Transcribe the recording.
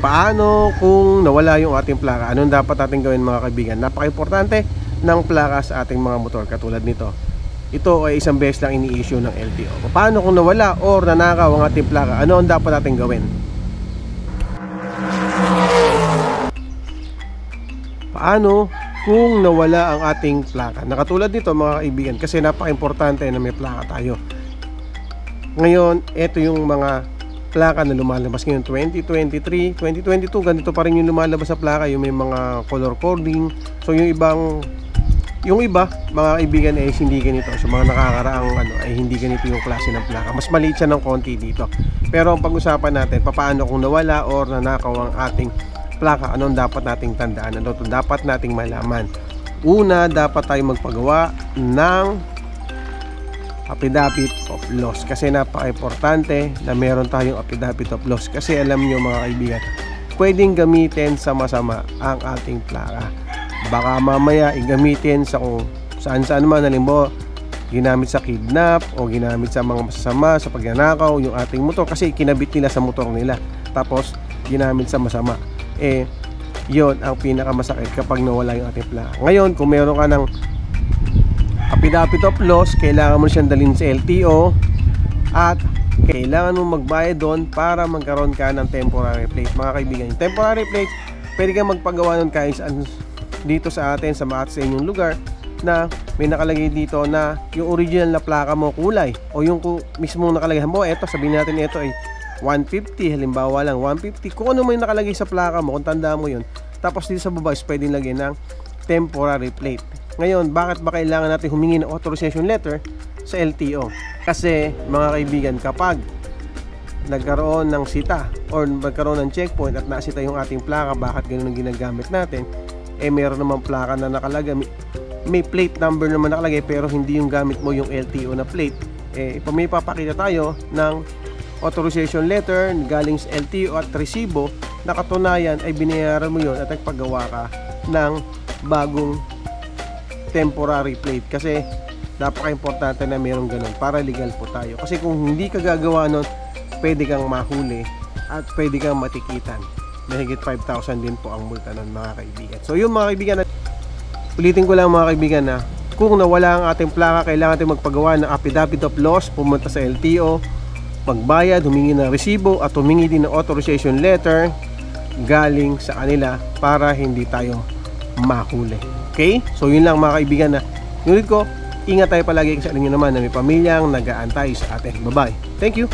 Paano kung nawala yung ating plaka? Anong dapat natin gawin mga kaibigan? Napaka-importante ng plaka sa ating mga motor katulad nito. Ito ay isang beses lang ini-issue ng LTO. Paano kung nawala or nanakaw ang ating plaka? Ano ang dapat natin gawin? Paano kung nawala ang ating plaka? Nakatulad nito mga kaibigan, kasi napaka-importante na may plaka tayo. Ngayon, ito yung mga plaka na lumalabas ngayon 2023, 2022, ganito pa rin yung lumalabas sa plaka, yung may mga color coding. So yung iba mga kaibigan ay hindi ganito. So mga nakakaraang ay hindi ganito yung klase ng plaka. Mas maliit siya ng konti dito. Pero ang pag-usapan natin, paano kung nawala or nanakaw ang ating plaka, anong dapat nating tandaan, ano to dapat nating malaman. Una, dapat tayo magpagawa ng affidavit of loss, kasi napaka-importante na meron tayong affidavit of loss, kasi alam nyo mga kaibigan, pwedeng gamitin sa masama ang ating plaka. Baka mamaya igamitin sa kung saan man, halimbawa ginamit sa kidnap o ginamit sa mga masasama, sa pagnanakaw yung ating motor, kasi kinabit nila sa motor nila tapos ginamit sa masama. Yon ang pinakamasakit kapag nawala yung ating plaka. Ngayon, kung meron ka ng affidavit of loss, kailangan mo siyang dalhin sa LTO at kailangan mo magbayad doon para magkaroon ka ng temporary plate. Mga kaibigan, yung temporary plate, pwede kang magpagawa nun kahit saan dito sa atin, sa inyong lugar, na may nakalagay dito na yung original na plaka mo kulay, o yung mismo nakalagay mo, eto sabihin natin ito ay 150, halimbawa lang 150, kung ano may nakalagay sa plaka mo, kung tanda mo yun. Tapos dito sa baba is pwedeng lagyan ng temporary plate. Ngayon, bakit ba kailangan natin humingi ng authorization letter sa LTO? Kasi mga kaibigan, kapag nagkaroon ng sita or nagkaroon ng checkpoint at nasita yung ating plaka, bakit ganun ang ginagamit natin? Meron naman plaka na nakalagay, may plate number naman nakalagay, pero hindi yung gamit mo yung LTO na plate. May papakita tayo ng authorization letter galing sa LTO at resibo na katunayan ay binayaran mo yon at nagpagawa ka ng bagong temporary plate, kasi napaka-importante na mayroong ganun para legal po tayo. Kasi kung hindi ka gagawa nun, pwede kang mahuli at pwede kang matikitan. Mahigit 5,000 din po ang multa nun mga kaibigan. So yun mga kaibigan, ulitin ko lang mga kaibigan na kung nawala ang ating plaka, kailangan natin magpagawa ng affidavit of loss, pumunta sa LTO, magbayad, humingi ng resibo at humingi din ng authorization letter galing sa kanila para hindi tayo mahuli. Okay? So yun lang mga kaibigan na ulit ko, ingat tayo palagi, kasi alam nyo naman na may pamilyang nag-aantay sa atin. Bye-bye. Thank you.